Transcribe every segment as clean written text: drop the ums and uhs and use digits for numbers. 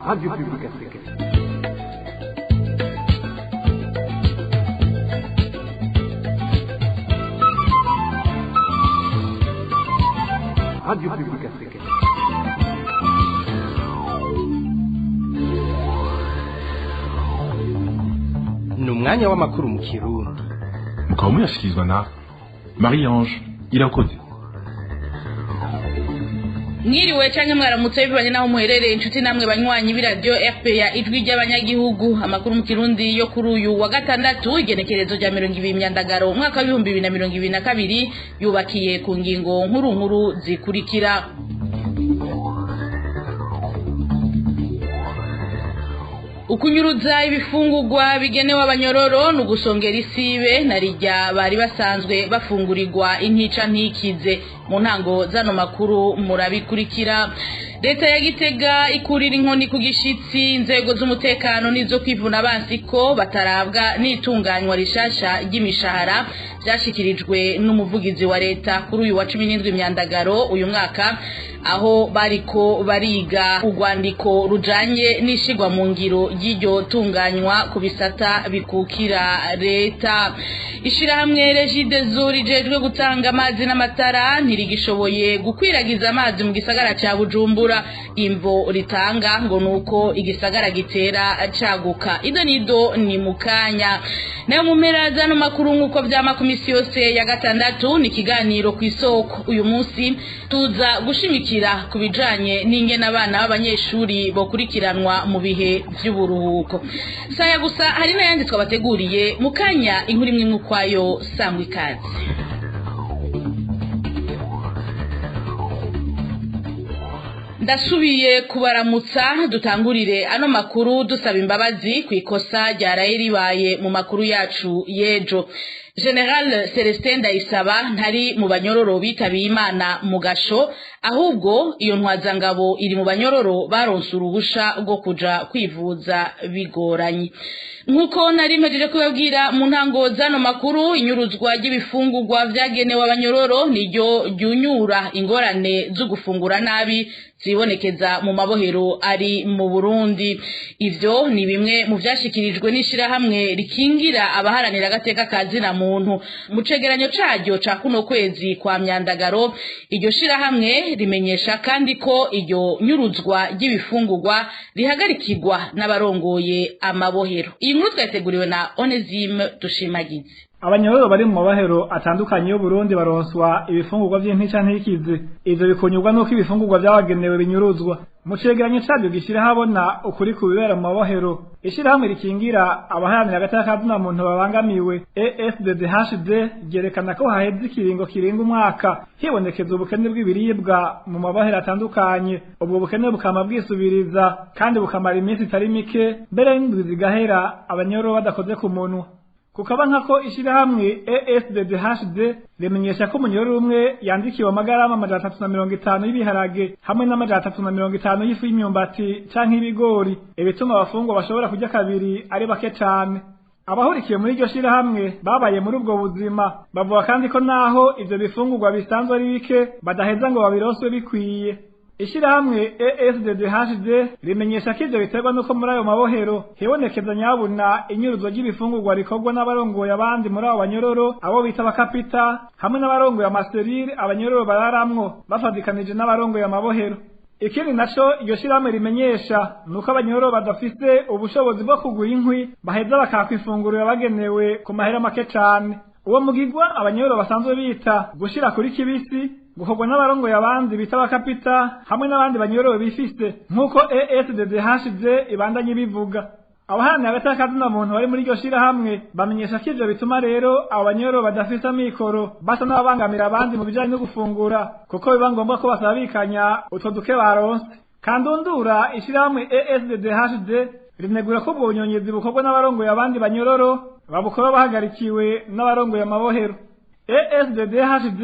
Radio Publique Africaine. Radio Publique Africaine. Ni umwanya w'amakuru mu Kirundi. Mukaba muyashyikirizwa na Marie-Ange Irakoze. Mwiriwe canke mwaramutse bibanye naho muherereye inshuti namwe banywanyi b'iradio RPA ijwi ry'abanyagihugu. Amakuru mu Kirundi yo kuri uyu wa gatandatu igenekerezo rya 20 Myandagaro umwaka wa 2022 yubakiye ku ngingo nkuru zikurikira. Ukunyuruza ibifungurwa bigenewe abanyororo n'ugusongera isibe narijya bari basanzwe bafungurirwa intica ntikize. Mu ntango zano makuru murabikurikira. Leta ya Gitega ikurira inkoni ku gishitsi inzego z'umutekano nizo kwivuna bansiko batarabwa n'itunganywa rishasha ry'imishahara byashikirijwe n'umuvugizi wa leta kuri uyu wa 17 Myandagaro uyu mwaka, aho bariko bariga urwandiko rujanye n'ishigwa mu ngiro y'iryo tunganywa ku bisata bikukira leta. Ishirahamwe Regideso rijejwe gutanga amazi n'amatara ntirigishoboye gukwiragiza amazi mu gisagara ca Bujumbura. Imvo ritanga ngo nuko igisagara gitera caguka. Ido nido ni mukanya. Nayo mu mpera zano makuru nkuko vyama ku misi yose ya gatandatu ni kiganiro ku isoko. Uyu munsi tuza gushimikira ku bijanye n'ingene abana b'abanyeshuri bokurikiranwa mu bihe vy'uburuhuko. Saya gusa hari n'ayandi twabateguriye mukanya inkuru imwe nk'ukwayo sangwa ikaze. Ndasubiye kubaramutsa dutangurire ano makuru dusaba imbabazi ku ikosa ryaraye ribaye mu makuru yacu yejo. General Celestin Ndayisaba ntari mu banyororo bitabiye Imana mu gasho, ahubwo iyo ntwazangabo iri mu banyororo baronse uruhusha rwo kuja kwivuza bigoranye. Nkuko nari mpejeje kubabwira mu ntango zano makuru, inyuruzwa ry'ibifungurwa vyagenewe abanyororo niryo ryunyura ingorane zo gufungura nabi zibonekeza mu mabohero ari mu Burundi. Ivyo ni bimwe mu vyashikirijwe n'ishirahamwe rikingira abaharanira agateka kazina muntu. Mu cegeranyo caryo ca kuno kwezi kwa Myandagaro, iryo shirahamwe rimenyesha kandi ko iryo nyuruzwa ry'ibifungurwa rihagarikirwa n'abarongoye amabohero. Iyi nkuru twateguriwe na Onesime Dushimagize. Abanyororo bari mu mabahero atandukanye y'u Burundi baronswa ibifungurwa vy'intica ntikize. Ivyo bikunyurwa nuko ibifungurwa vyabagenewe binyuruzwa. Mu cegeranyo caryo gishira habona ukuri ku bibera mu mabahero. Ishirahamwe rikingira abaharanira agateka kazina muntu babangamiwe ESDDHD ryerekana ko haheze ikiringo kirenga umwaka hibonekeza ubukene bw'ibiribwa mu mabahero atandukanye. Ubwo bukene bukama bwisubiriza kandi bukamara iminsi itari mike, mbere y'indwi zigahera abanyororo badakoze ku munwa. Kukaba nkako ishirahamwe ESDDHD rimenyesha ko umunyororo umwe yandikiwe amagarama 350 y'ibiharage hamwe na 350 y'ifu y'imyumbati canke ibigori, ibituma abafungwa bashobora kurya kabiri ari bake cane. Abahurikiye muri iryo shirahamwe babaye muri ubwo buzima bavuga kandi ko naho ivyo bifungurwa bisanzwe ari bike badaheza ngo babironswe bikwiye. Ishirahamwe ESDDHD rimenyesha ko ivyo biterwa nuko muri ayo mabohero hibonekeza nyabuna inyuruzwa ry'ibifungurwa rikorwa n'abarongoye abandi muri abo banyororo, abo bita abakapita, hamwe n'abarongoye amaserire abanyororo bararamwo bafadikanije n'abarongoye amabohero. Ikindi naco iryo shirahamwe rimenyesha nuko abanyororo badafise ubushobozi bwo kugura inkwi baheza bakakwifungurira bagenewe ku mahera make cane. Uwo mugigwa abanyororo basanzwe bita gushira kuri kibisi gukorwa n'abarongoye abandi bita abakapita hamwe n'abandi banyororo bifise nkuko ESDDHD ibandanye bivuga. Abaharanira agateka kazina muntu bari muri iryo shirahamwe bamenyesha ko ivyo bituma rero abo banyororo badafise amikoro basa n'ababangamira abandi mu bijanye no gufungura, kuko biba ngombwa ko basabikanya utwo duke baronse. Kandundura ishirahamwe ESDDHD rinegura ko ubwo bunyonyezi bukorwa n'abarongoye abandi banyororo babukora bahagarikiwe n'abarongoye amabohero. ESDDHD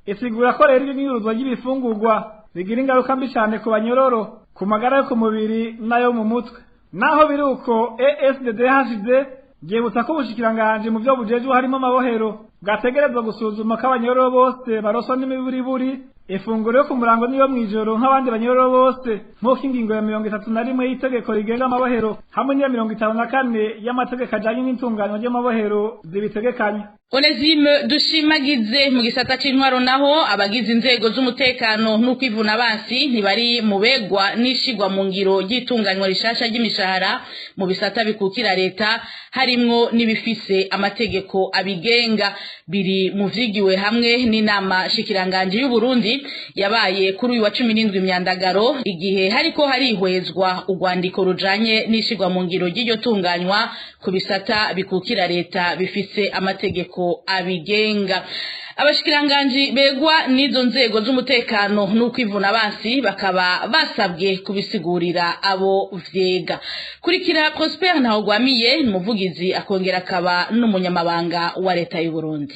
isigura ko rero inyuruzwa ry'ibifungurwa bigira ingaruka mbi cyane ku banyororo, ku magara yo ku mubiri nayo mu mutwe. Naho biruko ESDDHD ryibutsa ko ubushikiranganje mu byo bujejwe harimo amabohero bwategerezwa gusuzuma ko abanyororo bose baroswa n'imiburiburi ifunguro yo ku murango niyo mw'ijoro nk'abandi banyororo bose nk'uko ingingo ya 31 y'itegeko rigenga amabohero hamwe n'iya 54 y'amategeko ajanye n'intunganywa ry'amabohero zibitegekanya. Onezime dushimagize mu gisata c'intwaro naho abagize inzego z'umutekano n'ukwivuna abansi ntibari mubegwa n'ishigwa mu ngiro ry'itunganywa rishasha ry'imishahara mu bisata bikukira leta harimwo n'ibifise amategeko abigenga biri mu vyigiwe hamwe n'inama shikiranganje y'u Burundi yabaye kuri uyu wa 17 myandagaro igihe hariko harihwezwa urwandiko rujanye n'ishigwa mu ngiro ry'iryo tunganywa ku bisata bikukira leta bifise amategeko abigenga. Abashikiranganji begwa n'izo nzego z'umutekano n'ukwivuna abansi bakaba basabwe kubisigurira abo vyega. Kurikira Prosper Ntahogwamiye umuvugizi akongera akaba n'umunyamabanga wa leta y'u Burundi.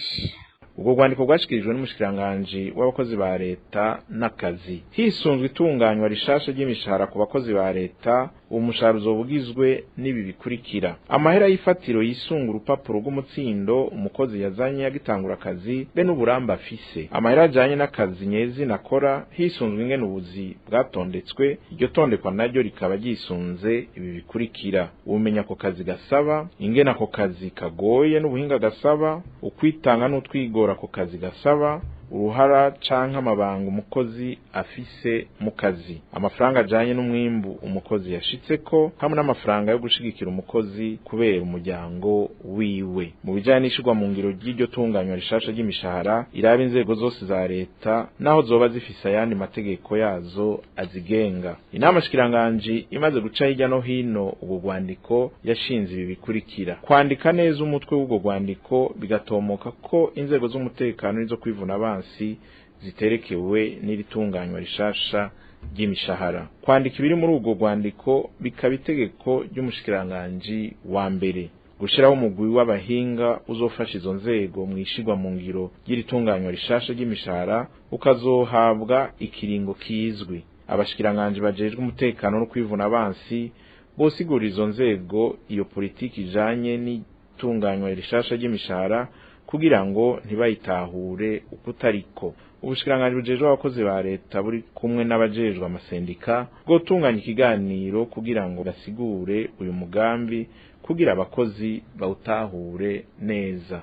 Ubwo rwandiko rwashikirijwe n'umushikiranganji w'abakozi ba leta n'akazi hisunzwe itunganywa rishasha ry'imishahara ku bakozi ba leta. Umushahara uzobugizwe n'ibi bikurikira: amahera y'ifatiro yisunga urupapuro rw'umutsindo umukozi yazanye agitangura akazi be n'uburamba afise, amahera ajanye n'akazi nyezi nakora hisunzwe ingene ubuzi bwatondetswe, iryo tondekwa naryo rikaba ryisunze ibi bikurikira: umenya ko kazi gasaba, ingene ako kazi kagoye n'ubuhinga gasaba, ukwitanga n'utwigora ko kazi gasaba, uruhara canke amabanga umukozi afise mu kazi, amafaranga ajanye n'umwimbu umukozi yashitseko hamwe n'amafaranga yo gushigikira umukozi kubera umuryango wiwe. Mu bijanye n'ishigwa mu ngiro ry'iryo tunganywa rishasha ry'imishahara iraba inzego zose za leta naho zoba zifise ayandi mategeko yazo azigenga. Inama shikiranganje imaze guca hirya no hino ubwo rwandiko yashinze ibi bikurikira: kwandika neza umutwe w'ubwo rwandiko bigatomoka ko inzego z'umutekano nizo kwivuna abansi ziterekewe n'iritunganywa rishasha ry'imishahara. Kwandika ibiri muri ubwo rwandiko bikaba itegeko ry'umushikiranganji wa mbere. Gushiraho umugwi w'abahinga uzofasha izo nzego mwishigwa mu ngiro ry'iritunganywa rishasha ry'imishahara ukazohabwa ikiringo kizwi. Abashikiranganji bajejwe umutekano no kwivuna abansi bosigura izo nzego iyo politiki ijanye n'itunganywa rishasha ry'imishahara kugira ngo ntibayitahure ukutariko. Ubushikiranganji bujejwe abakozi ba leta buri kumwe n'abajejwe amasendika gutunganya ikiganiro kugira ngo basigure uyu mugambi kugira abakozi bawutahure neza.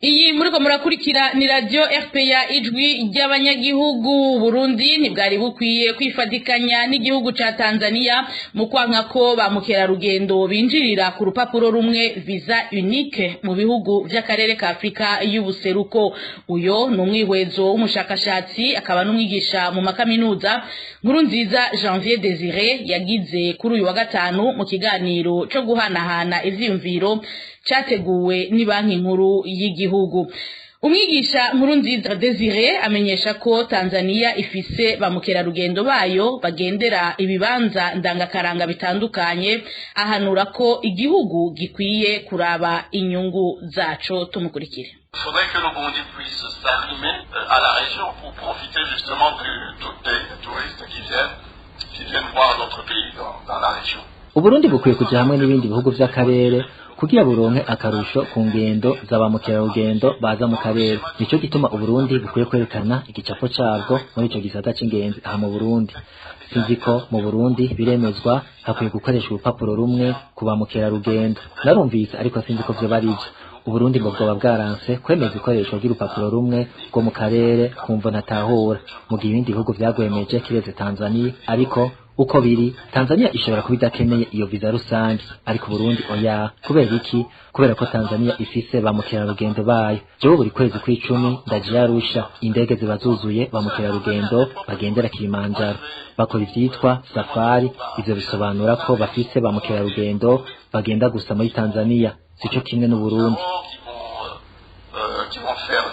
Iyi muriko murakurikira ni radio RPA ijwi ry'abanyagihugu. Burundi ntibwari bukwiye kwifatikanya n'igihugu ca Tanzania mu kwanka ko ba mukerarugendo binjirira ku rupapuro rumwe visa unique mu bihugu vy'akarere ka Afrika y'ubuseruko. Uyo ni umwihwezo w'umushakashatsi akaba n'umwigisha mu makaminuza Nkurunziza Janvier Désiré yagize kuri uyu wa gatanu mu kiganiro cyo guhanahana ivyiyumviro cyateguwe ni banki nkuru y'igihugu. Umwigisha Nkurunziza Désiré amenyesha ko Tanzania ifise ba mukerarugendo bayo bagendera ibibanza ndangakaranga bitandukanye, ahanura ko igihugu gikwiye kuraba inyungu zaco. Tumukurikire. Il faudrait que le Burundi puisse s'arrimer à la région pour profiter justement des touristes qui viennent voir notre pays dans la région. Uburundi bukwiye kuja hamwe n'ibindi bihugu vy'akarere kugira buronke akarusho ku ngendo z'aba mukerarugendo baza mu karere. Nico gituma Uburundi bukwiye kwerekana igicapo cabwo muri ico gisata c'ingenzi aha mu Burundi. Sinzi ko mu Burundi biremezwa hakwiye gukoresha urupapuro rumwe ku ba mukerarugendo. Narumvise ariko sinzi ko vyo barivyo. Uburundi ngo bwoba bwaranse kwemeza ikoresho ry'urupapuro rumwe rwo mu karere kumva natahura mu gihe ibindi bihugu vyagwemeje kireze Tanzania, ariko uko biri Tanzania ishobora kuba idakeneye iyo visa rusange, ariko Burundi oya. Kubera iki? Kubera ko Tanzania ifise ba mukerarugendo bayo. Jewe buri kwezi kw'icumi ndaje Arusha, indege ziba zuzuye ba mukerarugendo bagendera Kilimanjaro bakora ivyitwa safari. Ivyo bisobanura ko bafise ba mukerarugendo bagenda gusa muri Tanzania, sico kimwe n'u Burundi. Qui vont faire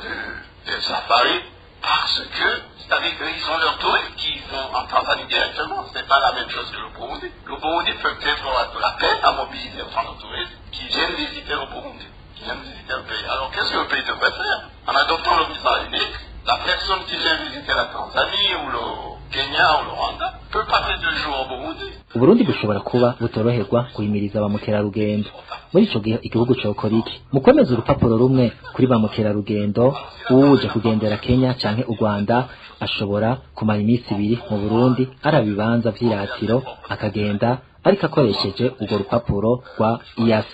des safaris parce que c'est-à-dire qu'ils ont leurs touristes qui vont en Tanzanie directement. C'est pas la même chose que le Burundi. Le Burundi peut être la peine à mobiliser autant de touristes qui viennent visiter le Burundi, qui viennent visiter le pays. Alors qu'est-ce que le pays devrait faire? En adoptant le visa unique, la personne qui vient visiter la Tanzanie ou le Kenya ou le Rwanda peut passer 2 jours au Burundi Uburundi bushobora kuba butoroherwa guhimiriza ba mukerarugendo. Muri ico gihe igihugu cokora iki? Mu kwemeza urupapuro rumwe kuri ba mukerarugendo, uwuje kugendera Kenya canke u Rwanda ashobora kumara iminsi 2 mu Burundi arabibanza vy'iratiro akagenda ariko akoresheje urwo rupapuro rwa IAS.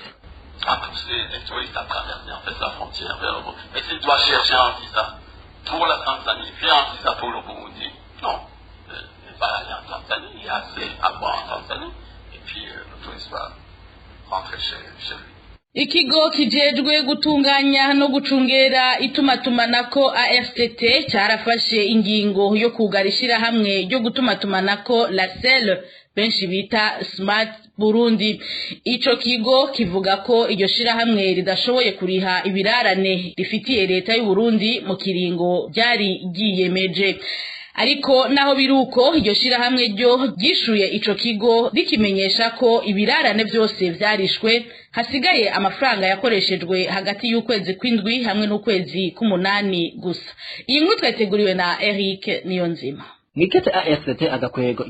À pousser les touristes à traverser en fait la frontière vers le Burundi. Mais s'il doit chercher un visa pour la Tanzanie, puis un visa pour le Burundi, non. Il va aller en Tanzanie, il y a assez à voir en Tanzanie, et puis le touriste va rentrer chez lui. Ikigo kijejwe gutunganya no gucungera itumatumanako AFTT cyarafashe ingingo yo kugarishira hamwe ryo gutumatumanako la SEL benshi bita Smart Burundi. Ico kigo kivuga ko iryo shirahamwe ridashoboye kuriha ibirarane rifitiye leta y'u Burundi mu kiringo byari giyemeje. Ariko naho biruko iryo shirahamwe ryo gishuye ico kigo rikimenyesha ko ibirarane byose vyarishwe hasigaye amafaranga yakoreshejwe hagati y'ukwezi kw'indwi hamwe n'ukwezi k'umunani gusa. Iyi nkuru twateguriwe na Eric Niyonzima. Nikete AFTT agakwego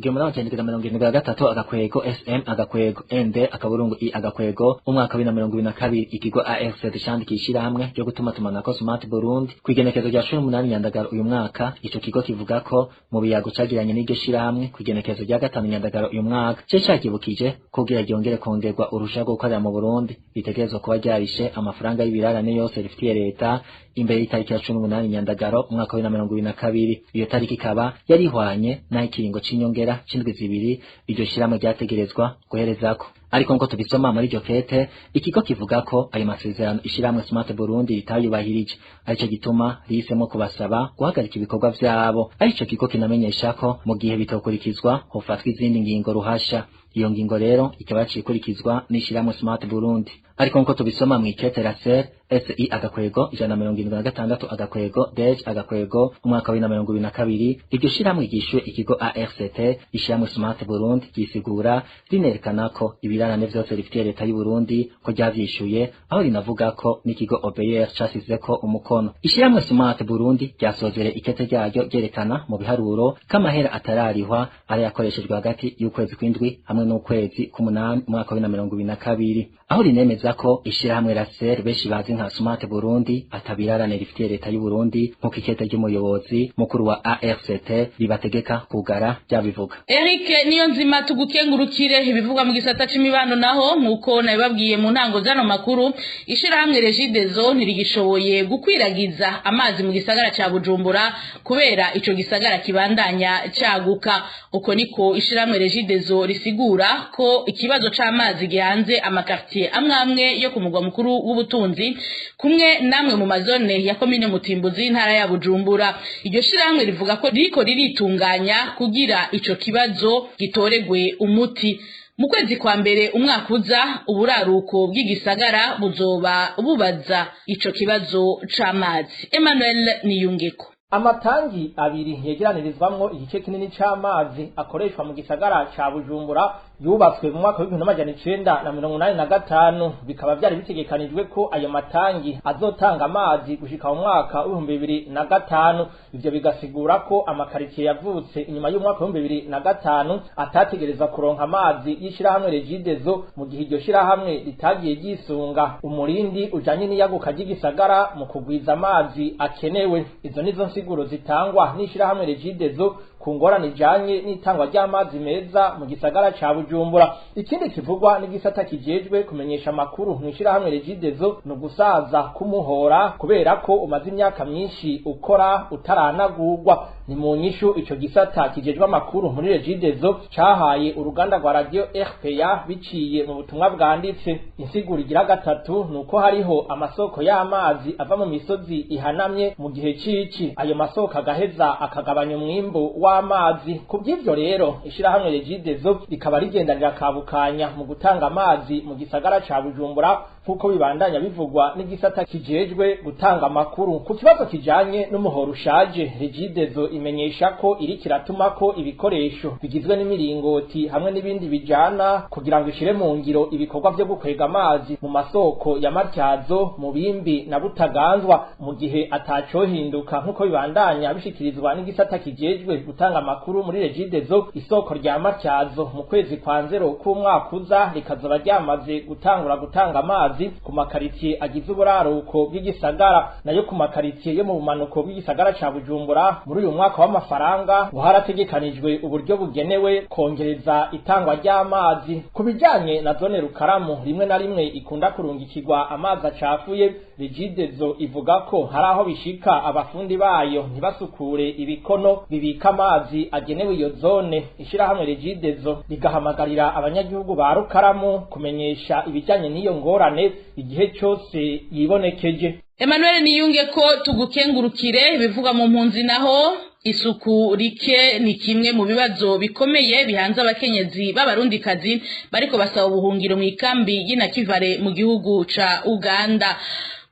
1973 agakwego SM agakwego ND akaburungu I agakwego umwaka wa 2022 ikigo AFTT shandikishira hamwe ryo gutumatumanako Smart Burundi kwigenekezo rya 18 Nyandagaro uyu mwaka. Ico kigo kivuga ko mu biyago cagiranye n'iryo shira hamwe kwigenekezo rya 5 Nyandagaro uyu mwaka cyashakibukije kugira ryongere kongerwa urusha rwo gukorera mu Burundi bitegerezwa kuba ryarishe amafaranga y'ibirarane yose rifitiye leta imbere y'itariki ya 18 Nyandagaro umwaka wa 2022. Iyo tariki kaba yari hwanye na ikiringo c'inyongera c'indwi zibiri iryo shiramo ryategerezwa guherezako. Ariko ngo tubisoma muri iryo kete ikigo kivuga ko ayo masezerano ishiramwe Smart Burundi ritayubahirije, arico gituma rihisemo kubasaba guhagarika ibikorwa vyabo. Arico kigo kinamenyesha ko mu gihe bitokurikizwa hofatwa izindi ngingo ruhasha. Iyo ngingo rero ikaba cikurikizwa n'ishiramwe Smart Burundi. Ariko ngo tubisoma mu ikete la SER SI agakwego 176 agakwego DEJ agakwego umwaka wa 2022 iryo shiramwe gishuye ikigo ARCT ishiramwe Smart Burundi gisigura rinerekana ko ibirarane vyose rifitiye leta y'u Burundi ko ryavyishuye, aho rinavuga ko n'ikigo OBR casize ko umukono. Ishiramwe Smart Burundi ryasozere ikete ryaryo ryerekana mu biharuro kamahera atararihwa ari yakoreshejwe hagati y'ukwezi kw'indwi hamwe n'ukwezi k'umunani umwaka wa 2022, aho rinemeza ko ishiramwe la SER beshi bazi nka Smart Burundi atabirarane rifitiye leta y'u Burundi nk'uko ikete ry'umuyobozi mukuru wa ARCT ribategeka kugara byabivuga. Eric Niyonzima tugukengurukire ibivuga mu gisata c'imibano naho nkuko nabibabwiye mu ntango zano makuru ishirahamwe Regideso ntirigishoboye gukwiragiza amazi mu gisagara ca Bujumbura kubera ico gisagara kibandanya caguka. Uko niko ishirahamwe Regideso risigura ko ikibazo c'amazi gihanze amakartier amwe yo ku mugwa mukuru w'ubutunzi kumwe namwe mu mazone ya komine Mutimbuzi ntara ya Bujumbura. Iryo shirahamwe rivuga ko riko riritunganya kugira ico kibazo gitoregwe umuti. Mu kwezi kwa mbere umwaka uza uburaruko bw'igisagara buzoba bubaza ico kibazo c'amazi. Emmanuel Niyungeko. Amatangi abiri yegeranirizwamwo igice kinini c'amazi akoreshwa mu gisagara ca Bujumbura yubatswe mu mwaka wa 1985 bikaba byari bitegekanijwe ko ayo matangi azotanga amazi gushika mu mwaka wa 2005. Ivyo bigasigura ko amakaritiye yavutse inyuma y'umwaka wa 2005 atategereza kuronka amazi y'ishirahamwe Regideso mu gihe iryo shirahamwe ritagiye gisunga umurindi ujanye n'iyaguka ry'igisagara mu kugwiza amazi akenewe. Izo nizo nsiguro zitangwa n'ishirahamwe Regideso ku ngorane ijanye n'itangwa ry'amazi meza mu gisagara ca Bujumbura. Ikindi kivugwa n'igisata kijejwe kumenyesha makuru mu ishirahamwe Regideso no gusaza kumuhora kubera ko umaze imyaka myinshi ukora utaranagurwa. Ni mu nyishu ico gisata kijejwe amakuru muri Regideso cahaye uruganda rwa radio RPA biciye mu butumwa bwanditse. Insiguro igira gatatu nuko hariho amasoko y'amazi ava mu misozi ihanamye mu gihe cici, ayo masoko agaheza akagabanya umwimbo w'amazi. Kuby'ivyo rero ishirahamwe Regideso rikaba rigendanira kabukanya mu gutanga amazi mu gisagara ca Bujumbura nk'uko bibandanya bivugwa n'igisata kijejwe gutanga amakuru. Ku kibazo kijanye n'umuhoro ushaje, Regideso imenyesha ko iri kiratuma ko ibikoresho bigizwe n'imiringoti hamwe n'ibindi bijana kugira ngo ishire mu ngiro ibikorwa vyo gukwega amazi mu masoko ya Matyazo, Mubimbi na Butaganzwa, mu gihe atacohinduka nk'uko bibandanya bishikirizwa n'igisata kijejwe gutanga amakuru muri Regideso. Isoko rya Matyazo mu kwezi kwa nzero k'umwaka uza rikazoba ryamaze gutangura gutanga amazi ku makaritiye agize uburaruko bw'igisagara, nayo ku makaritiye yo mu bumanuko bw'igisagara ca Bujumbura muri uyu mwaka w'amafaranga harategekanijwe uburyo bugenewe kongereza itangwa ry'amazi. Ku bijanye na zone Rukaramu rimwe na rimwe ikunda kurungikirwa amazi acafuye, Regideso ivuga ko hari aho bishika abafundi bayo ntibasukure ibikono bibika amazi agenewe iyo zone. Ishirahamwe Regideso rigahamagarira abanyagihugu ba Rukaramu kumenyesha ibijanye n'iyo ngorane igihe cyose yibonekeje. Emmanuel Niyunge ko tugukengurukire. Bivugwa mu mpunzi naho isuku rike ni kimwe mu bibazo bikomeye bihanze abakenyezi b'abarundikazi bariko basaba ubuhungiro mu ikambi y'Inakivale mu gihugu ca Uganda.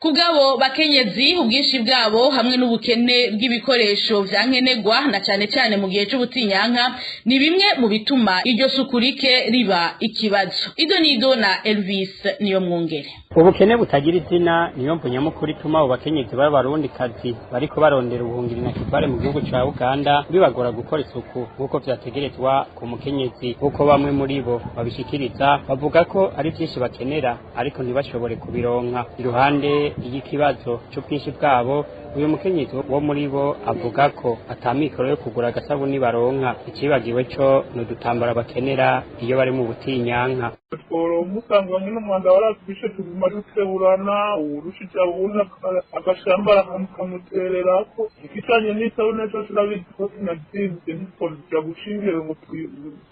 Kubgabo bakenyezi ubwinshi bwabo hamwe n'ubukene bw'ibikoresho vyankenegwa na cyane mu gihe c'ubutinyanka ni bimwe mu bituma iryo sukurike riba ikibazo. Idonido na Elvis niyo mwungere. Ubukene butagira izina niyo mvu nyamukuru ituma abo bakenyezi b'abarundikazi bariko barondera ubuhungiro Inakivale mu gihugu ca Uganda bibagora gukora isuku nk'uko vyategerezwa ku mukenyezi. Uko bamwe muri bo babishikiriza bavuga ko ari byinshi bakenera ariko ntibashobore kubironka. Iruhande ikibazo cy'ubwinshi bwabo, uyu mukenyezi wo muri bo avuga ko atamikoro yo kugura agasabuni baronka. Ikibagiwe cyo n'udutambara bakenera iyo bari mu butinyanka. Musanga nyine umwanda waratwishe tuguma duteburana urushija ubuna agashambara kamuterera ko ikicanye n'isabune cyo turabizi ko sinadinze n'iporo cya gushingire ngo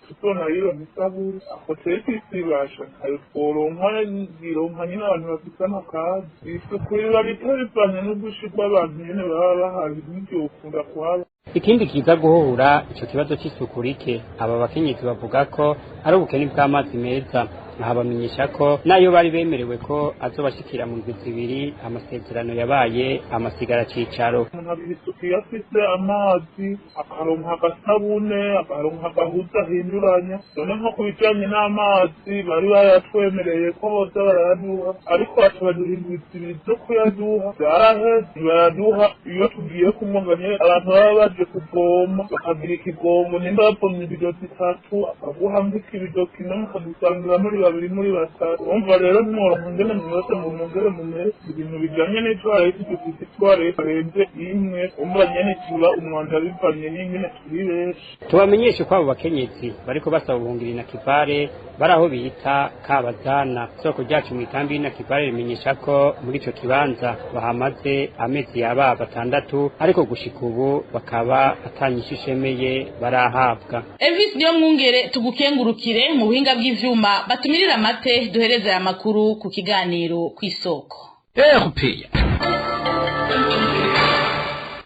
tutona iyo nisabure ako tesibasha ayo poronka ngironka nyine abantu bafitana kazi isuku riba bitabivanye n'ugushirwa abantu nyine baba bahazi n'ibyo ukunda kuhaba. Ikindi kiza guhura ico kibazo c'isuku rike, aba bakenyezi bavuga ko ari ubukene bw'amazi meza. Bamenyesha ko nayo bari bemerewe ko azobashikira mu ndwi zibiri amasezerano yabaye amasigara cicaro. Isuku yafise amazi akaronka agasabune akaronka agahuza ahinduranya, none nko ku bijanye n'amazi bari bayatwemereye ko bose barayaduha ariko batubaduha indwi zibiri zo kuyaduha byaraheze ntibayaduha. Iyo tugiye kumwonganya abantu baba baje kuvoma bakagira ikigombo nimba bapomye ibido zitatu akaguha nk'ikibido kimwe mukadusangira muri babiri muri batatu. Umva rero mwongene mwese mu mungere mu mese ibintu bijanye n'itwarete dufite itwarete renze imwe umva nyene kiba umwanda bivanye n'ingene turi benshi. Tubamenyeshe ko abo bakenyezi bariko basaba ubuhungiro Inakivale baraho bita Kabazana. Soko ryacu mu ikambi y'Inakivale rimenyesha ko muri ico kibanza bahamaze amezi yaba 6 ariko gushika ubu bakaba atanyishishemeye barahabwa. Elvis niyo mwungere tugukengurukire. Mu buhinga bw'ivyuma batumirira amate duhereza aya makuru ku kiganiro kw'isoko.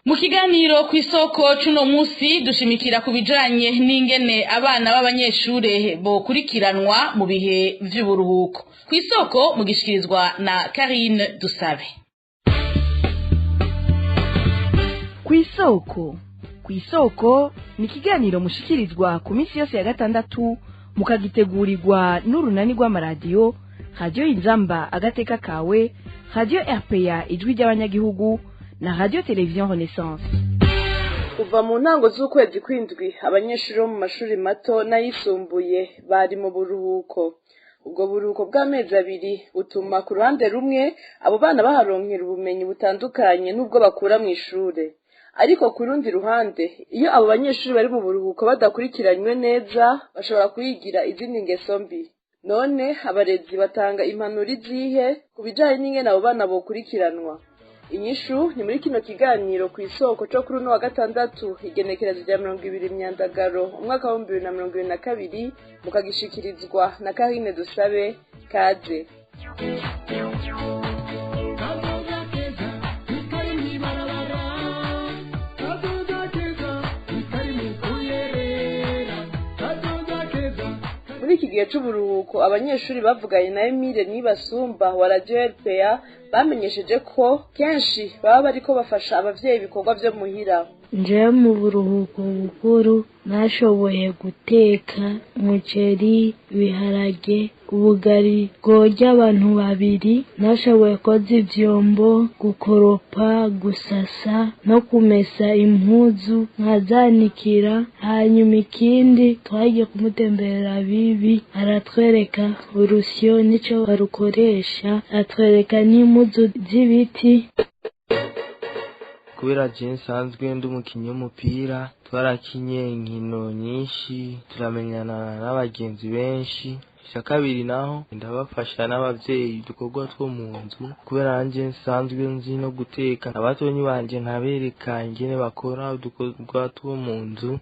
Mu kiganiro kw'isoko cuno musi dushimikira ku bijanye n'ingene abana b'abanyeshure bokurikiranwa mu bihe vy'uburuhuko. Kw'isoko mugishikirizwa na Karine Dusabe. Kw'isoko ni ikiganiro mushikirizwa ku minsi yose ya gatandatu mukagitegurirwa n'urunani rw'amaradiyo Radio Inzamba Agateka Kawe, Radio RPA Ijwi ry'abanyagihugu na Radio Television Renaissance. Kuva mu ntango z'ukwezi kw'indwi abanyeshuri bo mu mashuri mato n'ayisumbuye bari mu buruhuko. Ubwo buruhuko bw'amezi abiri butuma ku ruhande rumwe abo bana baharonkera ubumenyi butandukanye n'ubwo bakura mu ishure. Ariko ku rundi ruhande iyo abo banyeshuri bari mu buruhuko badakurikiranywe neza bashobora kuyigira izindi ngeso mbi. None abarezi batanga impanuro izihe ku bijanye n'ingene abo bana bokurikiranwa? Inyishu ni muri kino kiganiro kw'isoko cyo kuri uno wa gatandatu igenekerezo rya 20 Myandagaro umwaka wa 2022 mukagishikirizwa na Karine Dusabe. Kaze. muri iki gihe c'uburuhuko abanyeshuri bavuganye na Emile Nibasumba wa Radio RPA bamenyesheje ko kenshi baba bariko bafasha abavyeyi ibikorwa vyo muhira. Nje mu buruhuko bukuru nashoboye guteka umuceri, ibiharage, ubugari bworya abantu babiri, nashoboye koza ivyombo, gukoropa, gusasa no kumesa impuzu nkazanikira. Hanyuma ikindi twagiye kumutemberera bibi, aratwereka urusyo nico barukoresha, atwereka n'impuzu z'ibiti. Kubera je nsanzwe ndi umukinyi w'umupira twarakinye inkino nyinshi turamenyana n'abagenzi benshi. Icya kabiri naho ndabafasha n'abavyeyi udukorwa two mu nzu kubera nanje nsanzwe nzi no guteka, abatonyi banje nkabereka ingene bakora udukorwa two mu nzu.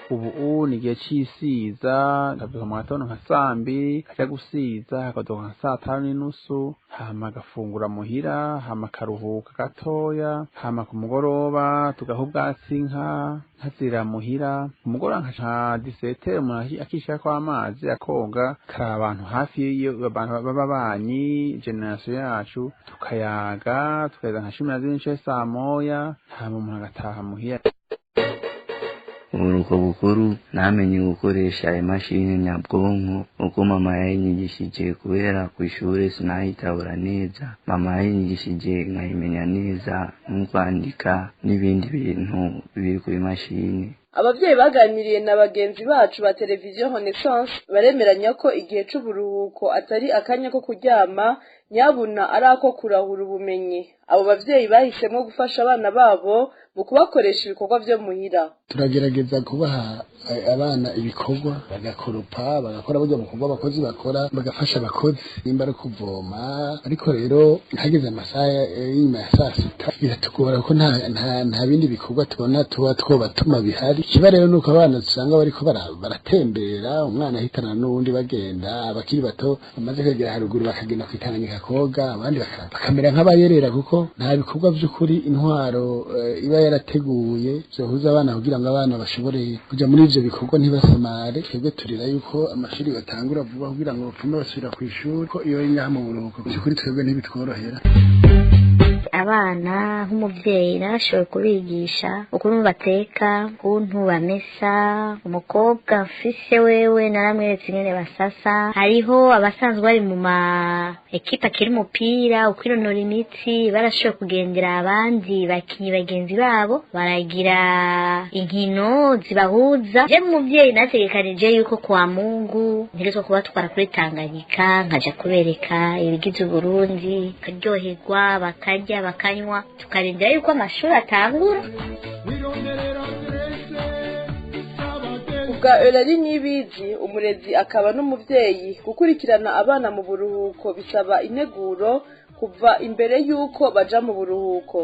Ubu ni igihe c'isiza, ndavyuka mu gatondo nka sambi kaja gusiza, akadoka nka 5:30, hama agafungura muhira, hama akaruhuka gatoya, hama ku mugoroba tugaha ubwatsi nkazira muhira. Ku mugoroba nka 17 umuntu akishirako amazi akoga, karaba abantu hafi iyo abantu b'ababanyi generation yacu, tukayaga tukageza nka 11 saa moya, hama umuntu agataha muhira. Uburuhuko bukuru namenye gukoresha imashini nyabwonko uko mama yanyigishije, kubera ku ishure sinahitabura neza. Mama yanyigishije nkayimenya neza n'ukwandika n'ibindi bintu biri ku imashini. Abavyeyi baganiriye na bagenzi bacu ba televiziyo Renaissance baremeranya ko igihe c'uburuhuko atari akanya ko kuryama, nyabuna ari ako kurahura ubumenyi. Abo bavyeyi bahisemo gufasha abana babo mu kubakoresha ibikorwa vyo muhira. Turagerageza kubaha abana ibikorwa, bagakoropa, bagakora buryo bikorwa abakozi bakora, bagafasha abakozi nimba ari kuvoma. Ariko rero hageze amasaha y'inyuma ya saa sita biratugora ko nta bindi bikorwa tubona twobatuma bihari. Ikiba rero nuko abana dusanga bariko baratembera, umwana ahitana n'uwundi bagenda, abakiri bato bamaze kwegera haruguru bakagenda kwitanganyika koga, abandi bakamera nk'abayerera kuko nta bikorwa by'ukuri intwaro iba yarateguye byohuza abana kugira ngo abana bashobore kuja muri ivyo bikorwa ntibasamare. Twebwe turira yuko amashuri batangura vuba kugira ngo bapfume basubira ku ishuri, ko iyo inyaha mu buruhuko by'ukuri twebwe ntibitworohera. Abana nk'umuvyeyi nashoboye kubigisha ukuntu bateka, ukuntu bamesa. Umukobwa mfise wewe naramweretse ingene basasa. Hariho abasanzwe bari mu ma ekipa akiri umupira ukwironora imitsi, barashoboye kugendera abandi bakinyi bagenzi babo, baragira inkino zibahuza. Je muvyeyi nategekanije yuko kwa Mungu ntegerezwa kubatwara kuri Tanganyika, nkaja kubereka ibigize Uburundi, karyoherwa bakarya bakanywa, tukarindira yuko amashuri atangura. Ubwa Eulalie Nibizi, umurezi akaba n'umuvyeyi, gukurikirana abana mu buruhuko bisaba integuro kuva imbere yuko baja mu buruhuko.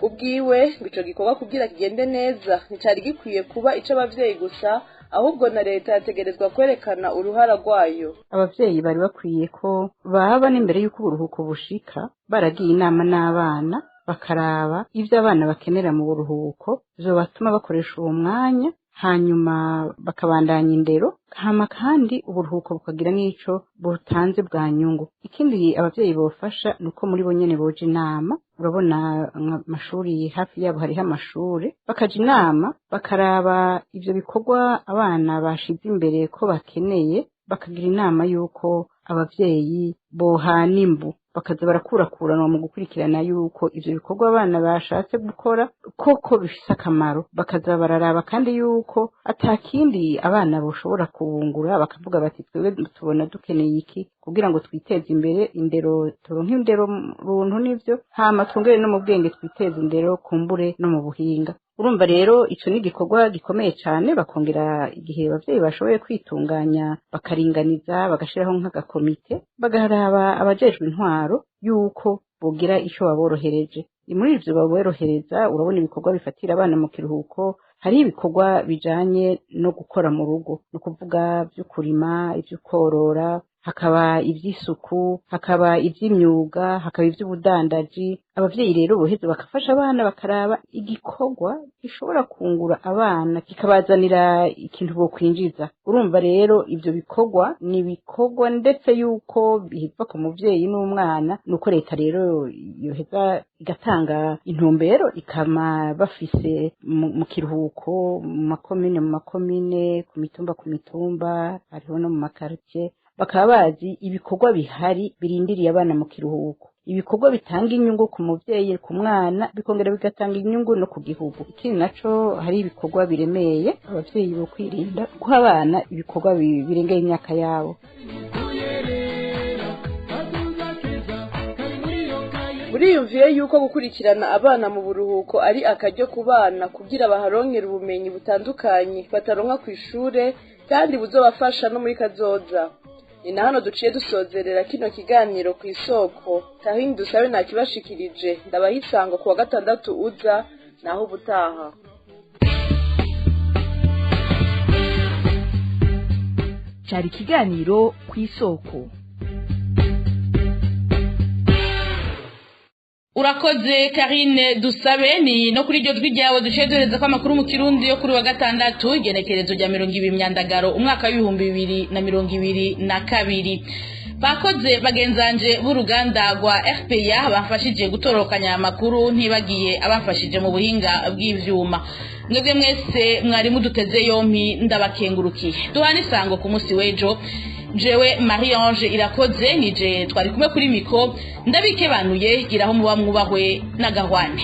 Kubwiwe ngo ico gikorwa kugira kigende neza nicari gikwiye kuba ico abavyeyi gusa, ahubwo na leta yategerezwa kwerekana uruhara rwayo. Abavyeyi bari bakwiye ko baba n'imbere yuko uburuhuko bushika baragiye inama n'abana, bakaraba ivyo abana bakenera mu buruhuko vyobatuma bakoresha uwo mwanya, hanyuma bakabandanya indero, hama kandi uburuhuko bukagira n'ico butanze bwa nyungu. Ikindi abavyeyi bofasha nuko muri bo nyene boje inama. Urabona amashuri hafi yabo hariho amashure, bakaja inama bakaraba ivyo bikorwa abana bashize imbere ko bakeneye, bakagira inama yuko abavyeyi bohana imbu, bakaza barakurakuranwa mu gukurikirana yuko ivyo bikorwa abana bashatse gukora koko bifise akamaro. Bakaza bararaba kandi yuko atakindi abana boshobora kubungura, bakavuga bati twebwe tubona dukeneye iki kugira ngo twiteze imbere, indero turonke indero runtu n'ivyo, hama twongere no mu bwenge twiteze indero kumbure no mu buhinga. Urumva rero ico ni igikorwa gikomeye cane, bakongera igihe abavyeyi bashoboye kwitunganya bakaringaniza, bagashiraho nk'agakomite, bagaraba abajejwe intwaro yuko bogira ico baborohereje. Muri ivyo baborohereza urabona ibikorwa bifatira abana mu kiruhuko, hari ibikorwa bijanye no gukora mu rugo, no kuvuga vyo kurima, ivyo korora, hakaba iby'isuku hakaba iby'imyuga hakaba iby'ubudandaji abavyeyi rero boheze bakafasha abana bakaraba igikorwa gishobora kungura abana kikabazanira ikintu bo kwinjiza urumva rero ivyo bikorwa ni bikorwa ndetse yuko biva ku muvyeyi n'umwana nuko leta rero yoheza igatanga intumbero ikama bafise mu kiruhuko mu makomine ku mitumba hariho no mu makartie bakaba bazi ibikorwa bihari birindiriye abana mu kiruhuko ibikorwa bitanga inyungu ku muvyeyi ku mwana bikongera bigatanga inyungu no ku gihugu ikindi naco hari ibikorwa biremeye abavyeyi bo kwirinda guha abana ibikorwa birengeye imyaka yabo buriyumviye yuko gukurikirana abana mu buruhuko ari akaryo ku bana kugira baharonkere ubumenyi butandukanye bataronka ku ishure kandi buzobafasha no muri kazoza ni na hano duciye dusozerera kino kiganiro ku isoko tahini dusabe ntakibashikirije ndabahisanga ku wa gatandatu uza naho ubutaha cari ikiganiro ku isoko. Urakoze Karine dusabe ni no kuri iryo jwi ryawe dushedoreza ko amakuru mu kirundi yo kuri wa gatandatu igenekerezo rya 20 myandagaro umwaka wa 2022 bakoze bagenzanje b'uruganda rwa RPA bafashije gutorokanya amakuru ntibagiye abafashije mu buhinga bw'ivyuma mwebwe mwese mwari muduteze yompi ndabakengurukiye duhana isango ku munsi w'ejo jewe Marie Ange Irakoze nije twari kumwe kuri miko ndabikebanuye giraho muba mwubahwe na gahwane